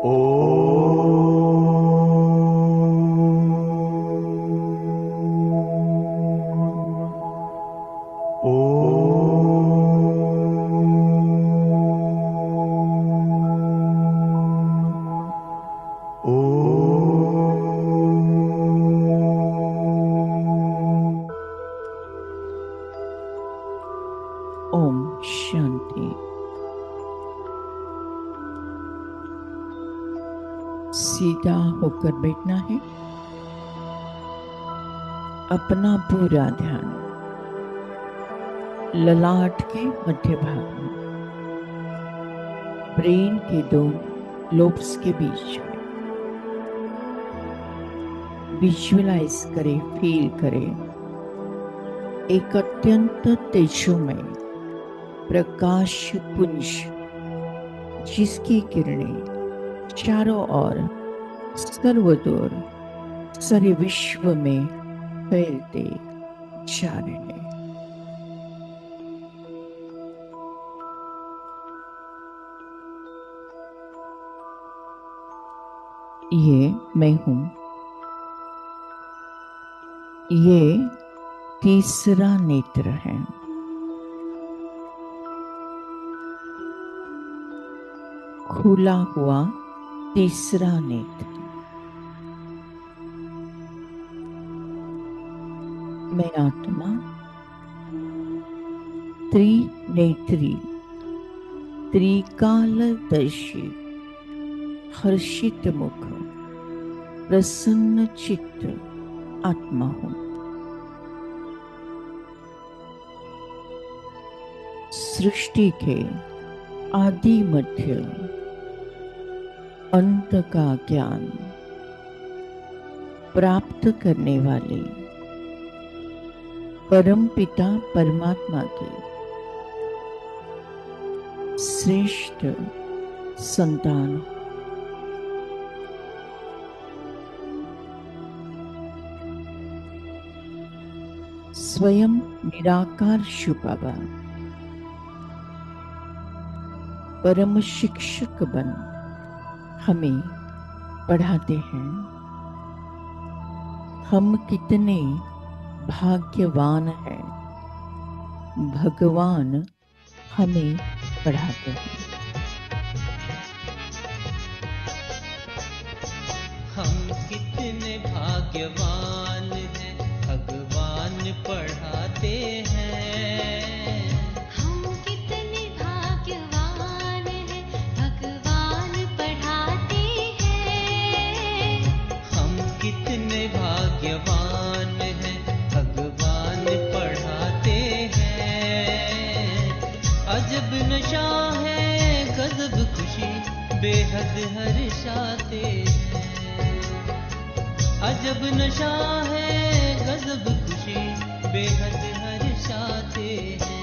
ओम शांति। सीधा होकर बैठना है। अपना पूरा ध्यान ललाट के मध्य भाग में, ब्रेन के दो लोब्स के बीच में विजुअलाइज करें, फील करें एक अत्यंत तेजोमय प्रकाश पुंज, जिसकी किरणें चारों ओर सर्वदूर सारे विश्व में फैलते जा रहे हैं। ये मैं हूं। ये तीसरा नेत्र है। खुला हुआ तीसरा नेत्र। मैं आत्मा त्रिनेत्री, त्रिकालदर्शी, हर्षित मुख, प्रसन्न चित्त आत्मा हूं। सृष्टि के आदि मध्य अंत का ज्ञान प्राप्त करने वाले परमपिता परमात्मा की श्रेष्ठ संतान। स्वयं निराकार शुभावा परम शिक्षक बन हमें पढ़ाते हैं। हम कितने भाग्यवान हैं, भगवान हमें पढ़ाते हैं। हम कितने भाग्यवान हैं, भगवान पढ़ाते हैं। हम कितने भाग्यवान हैं, भगवान पढ़ाते हैं। हम कितने भाग्यवान हैं, भगवान पढ़ाते हैं। अजब नशा है, गजब खुशी, बेहद हर्षाते हैं। अजब नशा है, गजब खुशी, बेहद हर्षाते हैं।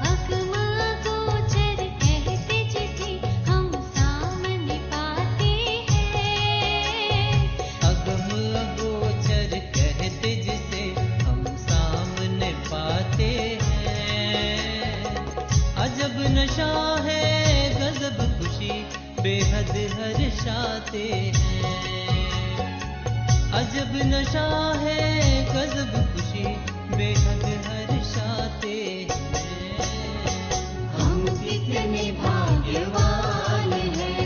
अगमा गोचर कहते जिसे हम सामने पाते हैं। अगम अगोचर कहते जिसे हम सामने पाते हैं। अजब नशा है, गजब खुशी, बेहद हर्षाते हैं। अजब नशा है, गजब खुशी, बेहद हर्षाते हैं। हम कितने भाग्यवान हैं।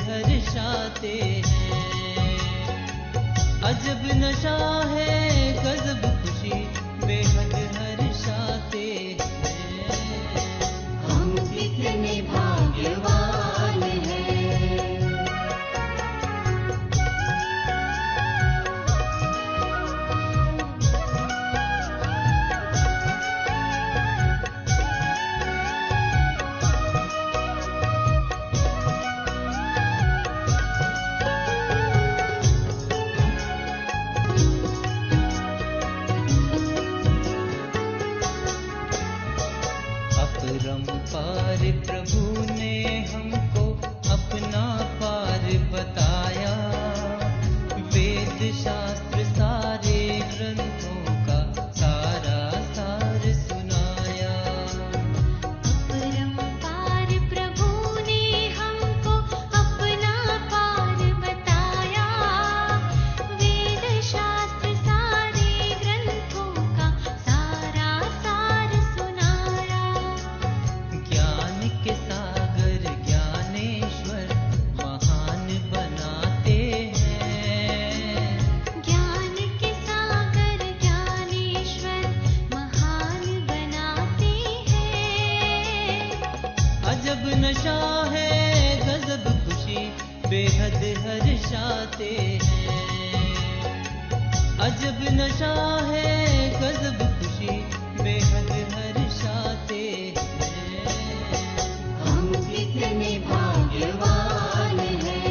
हर्षाते हैं। अजब नशा है गजब खुशी बेहद हर्षाते हैं। हम कितने भाग्यवान हैं। अपरंपार प्रभु ने हमको अपना पार बताया। वेद शास्त्र सारे ग्रंथों का सारा सार सुनाया। अपरंपार प्रभु ने हमको अपना पार बताया। वेद शास्त्र सारे ग्रंथों का सारा सार सुनाया। ज्ञान के सागर ज्ञानेश्वर महान बनाते हैं। ज्ञान के सागर ज्ञानेश्वर महान बनाते हैं। अजब नशा है गजब खुशी बेहद हर्षाते हैं। अजब नशा है गजब खुशी बेहद हर्षाते हैं। हम कितने भाग्यवान हैं।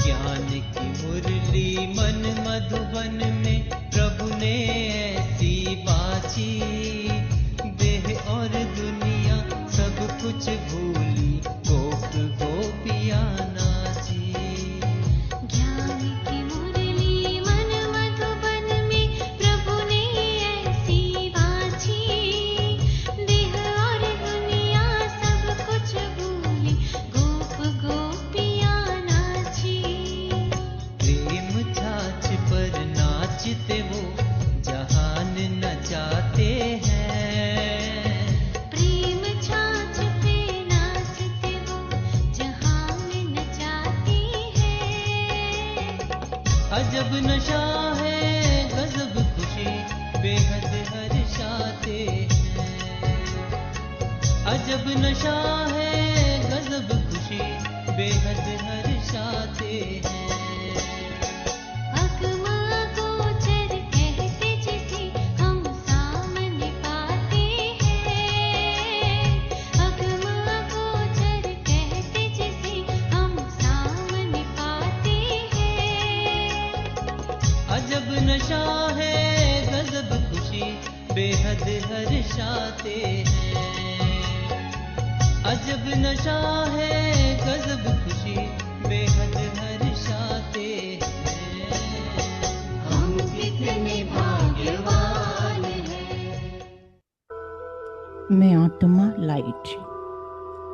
ज्ञान की मुरली मन मधुबन में प्रभु ने ऐसी बाची। देह और दुनिया सब कुछ भूली गोप गोपिया नाची। ज्ञान की मुरली मन मधुबन में प्रभु ने ऐसी बाची। देह और दुनिया सब कुछ भूली गोप गोपियाँ नाची। प्रेम छाछ पर नाचते वो जहान नचाते हैं। प्रेम छाछ पे नाचते वो जहान नचाते हैं। अजब नशा है गजब खुशी बेहद हर्षाते हैं। अजब नशा है गजब खुशी बेहद हर्षाते हैं। अगमा गोचर कहते जिसे हम सामने पाते हैं। अगमा गोचर कहते जिसे हम सामने पाते हैं। अजब नशा है गजब खुशी बेहद हर्षाते हैं। अजब नशा है गजब खुशी बेहद हर्षाते हैं। हम कितने भाग्यवान हैं। मैं आत्मा लाइट,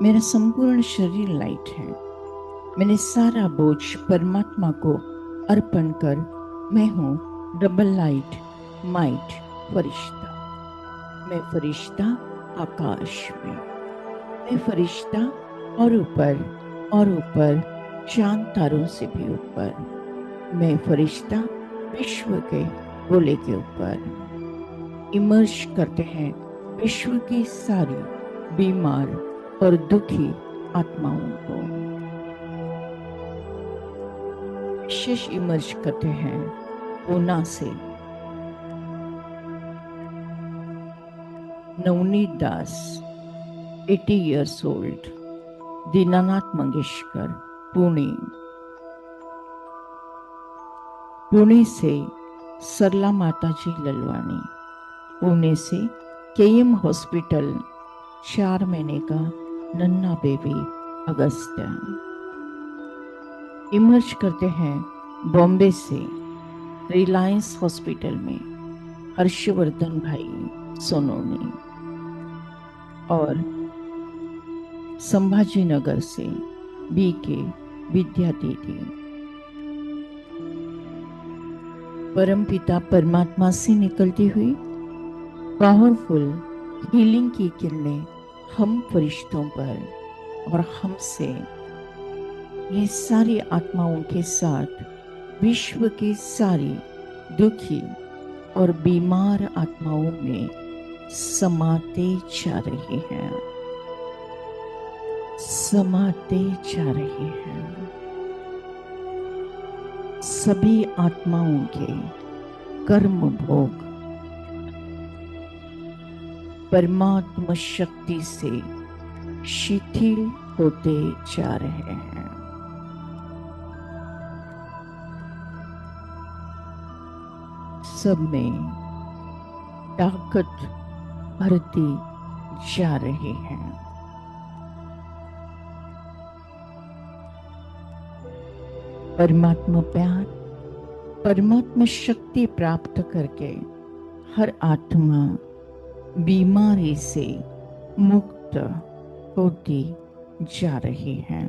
मेरा संपूर्ण शरीर लाइट है। मैंने सारा बोझ परमात्मा को अर्पण कर मैं हूँ डबल लाइट माइट फरिश्ता। मैं फरिश्ता आकाश में, मैं फरिश्ता और ऊपर चांद तारों से भी ऊपर। मैं फरिश्ता विश्व के गोले के ऊपर। इमर्ज करते हैं विश्व की सारी बीमार और दुखी आत्माओं को। विशेष इमर्ज करते हैं पूना से नवनीत दास, 80 years old, दीनानाथ मंगेशकर, पुणे। पुणे से सरला माताजी ललवानी, पुणे से केएम हॉस्पिटल 4 महीने का नन्ना बेबी अगस्त्य। इमर्ज करते हैं बॉम्बे से रिलायंस हॉस्पिटल में हर्षवर्धन भाई सोनोनी, और संभाजी नगर से बीके विद्या दीदी। परमपिता परमात्मा से निकलती हुई पावरफुल हीलिंग की किरणें हम फरिश्तों पर और हमसे, ये सारी आत्माओं के साथ विश्व की सारी दुखी और बीमार आत्माओं में समाते जा रही हैं, समाते जा रही हैं। सभी आत्माओं के कर्म भोग परमात्मा शक्ति से शिथिल होते जा रहे हैं। सब में ताकत भरती जा रही है। परमात्मा प्यार, परमात्मा शक्ति प्राप्त करके हर आत्मा बीमारी से मुक्त होती जा रही है।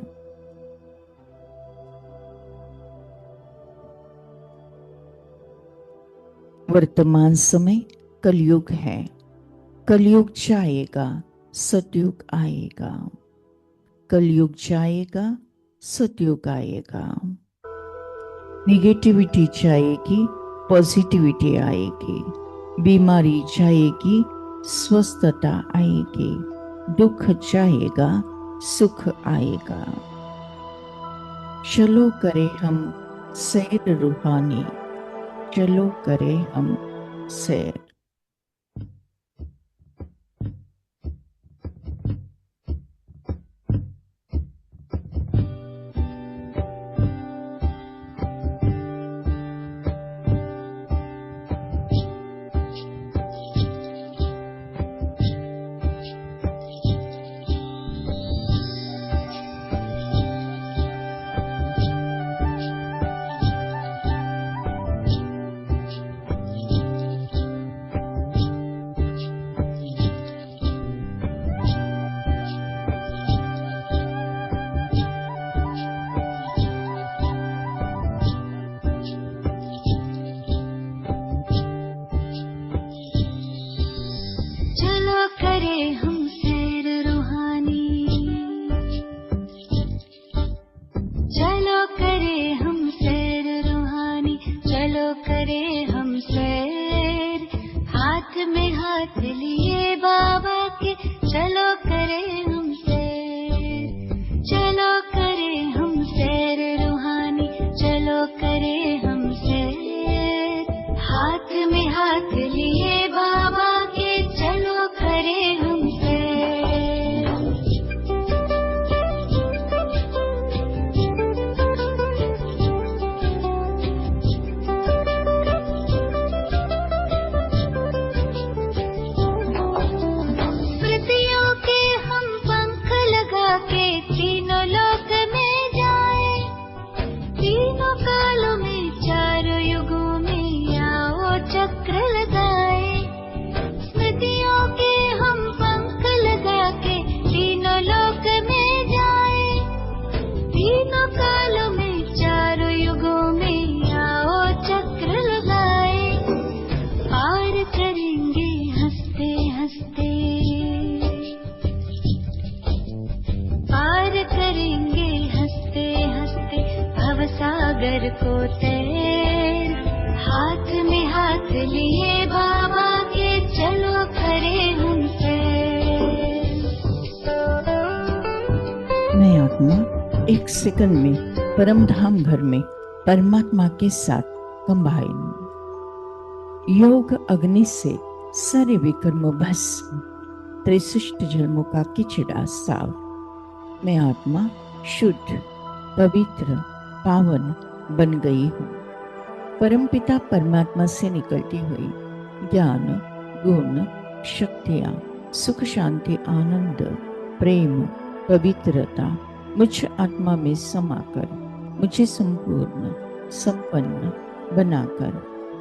वर्तमान समय कलयुग है। कलयुग जाएगा, सतयुग आएगा। कलयुग जाएगा, सतयुग आएगा। निगेटिविटी जाएगी, पॉजिटिविटी आएगी। बीमारी जाएगी, स्वस्थता आएगी। दुख जाएगा, सुख आएगा। चलो करें हम सैर रूहानी, चलो करें हम सैर। करें हम सैर रूहानी, चलो करें हम सैर रूहानी, चलो करें हम सैर। हाथ में हाथ लिए बाबा के, चलो करें हम सैर। चलो करें हम सैर रूहानी, चलो करें हम सैर। हाथ में हाथ लिए बाबा के, चलो करें हम सैर। स्मृतियों के हम पंख लगा के तीनों लोक में जाए, तीनों कालों में चारों युगों में आओ चक्र लगाए। स्मृतियों के हम पंख लगा के तीनों लोक में जाए, तीनों कालों में चारों युगों में आओ चक्र लगाए। पार करेंगे हंसते हंसते, पार करेंगे हंसते हंसते भवसागर को तैर। हाथ में हाथ लिए बाबा के, चलो करें हम सैर। मैं आत्मा एक सेकंड में परम धाम घर में परमात्मा के साथ कंबाइन। योग अग्नि से सारे विकर्म भस्म, 63 जन्मों का किचड़ा साफ। मैं आत्मा शुद्ध, पवित्र, पावन बन गई हूँ। परमपिता परमात्मा से निकलती हुई ज्ञान, गुण, शक्तियाँ, सुख, शांति, आनंद, प्रेम, पवित्रता मुझ आत्मा में समाकर मुझे संपूर्ण, संपन्न बनाकर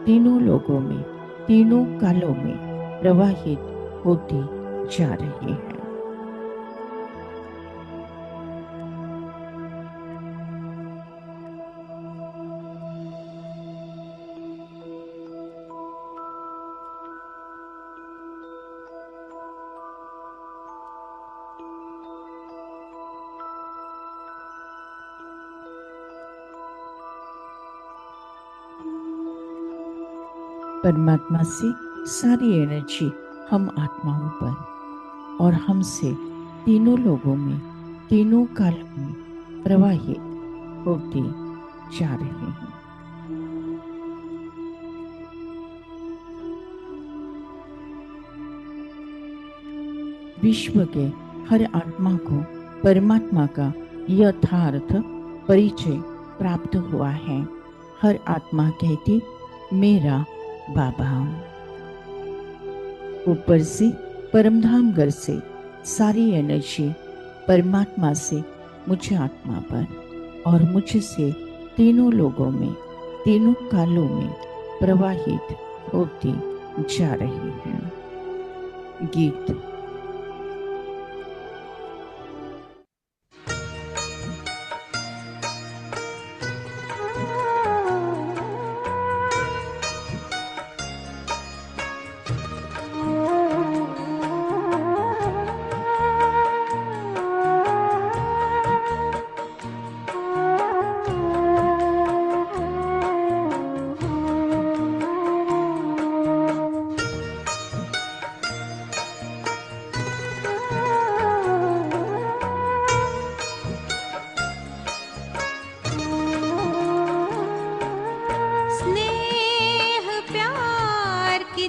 तीनों लोगों में, तीनों कालों में प्रवाहित होती जा रही है। परमात्मा से सारी एनर्जी हम आत्माओं पर और हमसे तीनों लोगों में, तीनों कालों में प्रवाहित होती जा रही है। विश्व के हर आत्मा को परमात्मा का यथार्थ परिचय प्राप्त हुआ है। हर आत्मा कहती मेरा बाबा। ऊपर से परमधाम घर से सारी एनर्जी परमात्मा से मुझे आत्मा पर और मुझसे तीनों लोगों में, तीनों कालों में प्रवाहित होती जा रही है। गीत।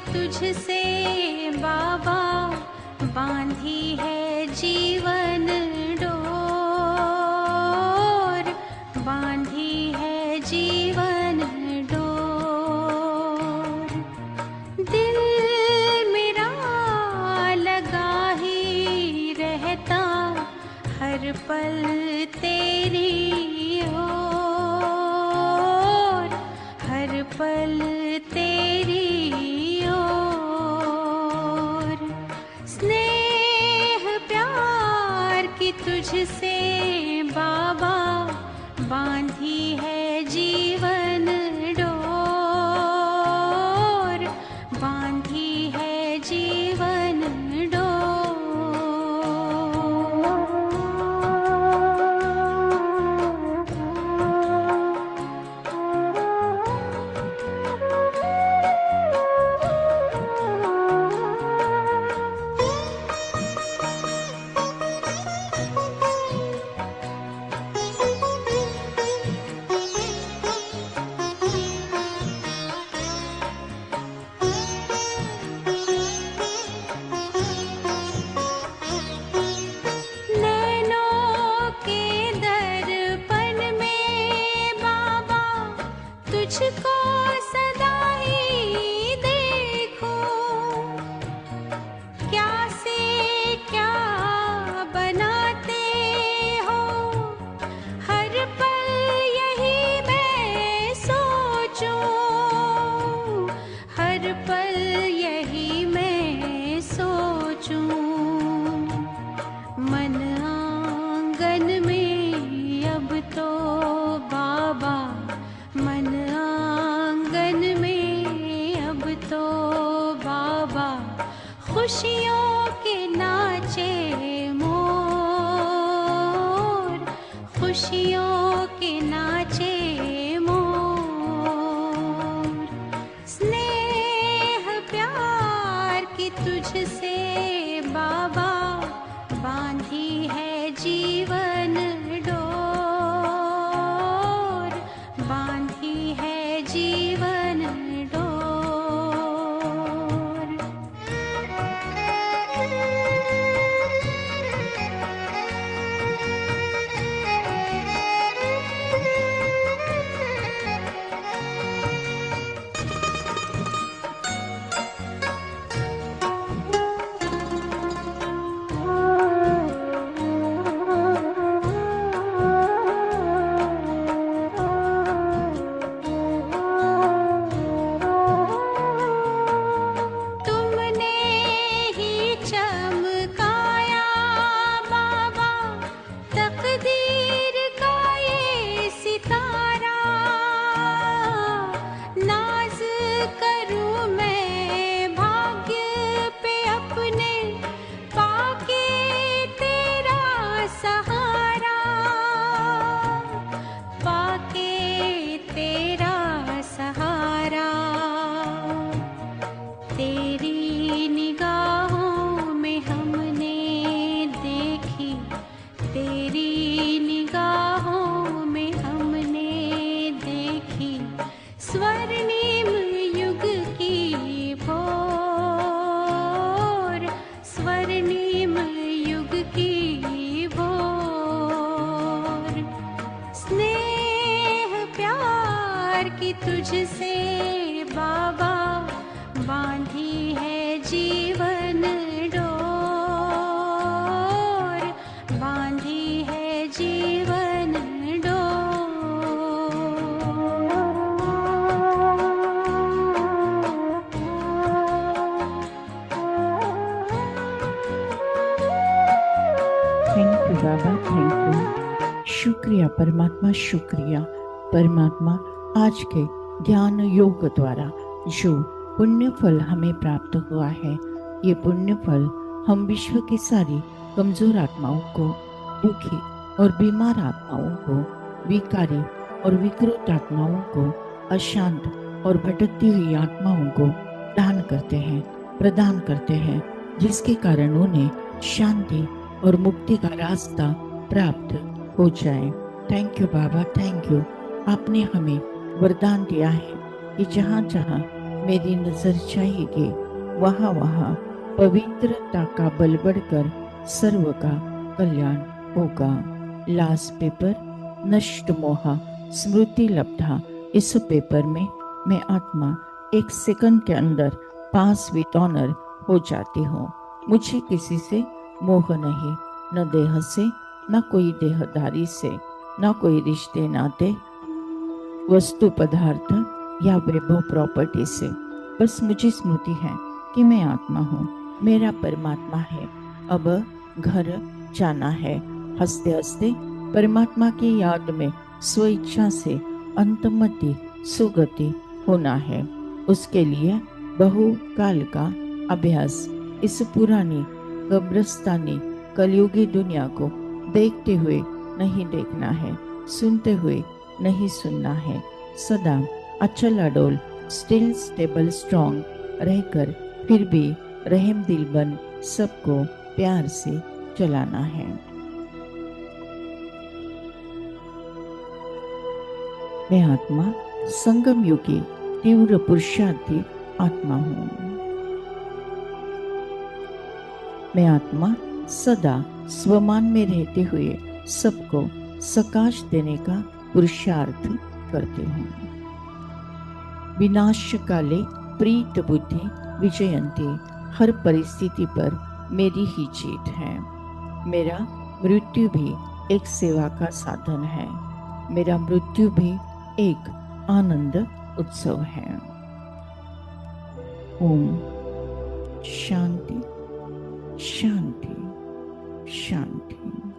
तुझसे बाबा बांधी है जीवन डोर, बांधी है जीवन डोर। दिल मेरा लगा ही रहता हर पल तेरी ओर, हर पल तेरी तुझसे बाबा बांधी है जीवन डोर, बांधी है जीवन तुझको सदा ही देखूं, क्या से क्या बनाते हो, हर पल यही मैं सोचूं, हर पल यही मैं सोचूं। मन आंगन में अब तो बाबा, मन आंगन में अब तो बाबा खुशियों के नाचे मोर, खुशियों के नाचे मोर। स्नेह प्यार की तुझसे बाबा बांधी है जीवन डोर, बांधी है जीवन डोर। तेरी निगाहों में हमने देखी स्वर्णिम युग की भोर, स्वर्णिम युग की भोर। स्नेह प्यार की तुझसे बाबा बांधी है जीवन डोर, बांधी है जीवन thank you Baba, thank you. शुक्रिया परमात्मा, शुक्रिया परमात्मा। आज के ज्ञान योग द्वारा जो पुण्य फल हमें प्राप्त हुआ है, ये पुण्य फल हम विश्व की सारी कमजोर आत्माओं को, दुखी और बीमार आत्माओं को, विकारी और विकृत आत्माओं को, अशांत और भटकती हुई आत्माओं को दान करते हैं, प्रदान करते हैं, जिसके कारण उन्हें शांति और मुक्ति का रास्ता प्राप्त हो जाए। Thank you Baba, thank you. आपने हमें वरदान दिया है कि जहाँ जहाँ मेरी नजर जाएगी वहाँ वहाँ पवित्रता का बल बढ़कर सर्व का कल्याण होगा। लास्ट पेपर, नष्ट मोहा स्मृति लब्धा। इस पेपर में मैं आत्मा 1 सेकंड के अंदर पास विद ऑनर हो जाती हूँ। मुझे किसी से मोह नहीं, न देह से, न कोई देहधारी से, न कोई रिश्ते नाते, वस्तु पदार्थ या वैभव प्रॉपर्टी से। बस मुझे स्मृति है कि मैं आत्मा हूँ, मेरा परमात्मा है। अब घर जाना है। हंसते हंसते परमात्मा की याद में स्वेच्छा से अंतमति सुगति होना है। उसके लिए बहुकाल का अभ्यास इस पुरानी कब्रस्तानी कलयुगी दुनिया को देखते हुए नहीं देखना है, सुनते हुए नहीं सुनना है। सदा अचल अडोल, स्टिल स्टेबल स्ट्रॉन्ग रहकर फिर भी रहम दिल बन सबको प्यार से चलाना है। मैं आत्मा संगम युगी तीव्र पुरुषार्थी आत्मा हूँ। मैं आत्मा सदा स्वमान में रहते हुए सबको सकाश देने का पुरुषार्थ करती हूँ। विनाश काले प्रीत बुद्धि विजयंती। हर परिस्थिति पर मेरी ही जीत है। मेरा मृत्यु भी एक सेवा का साधन है। मेरा मृत्यु भी एक आनंद उत्सव है। ओम शांति शांति शांति।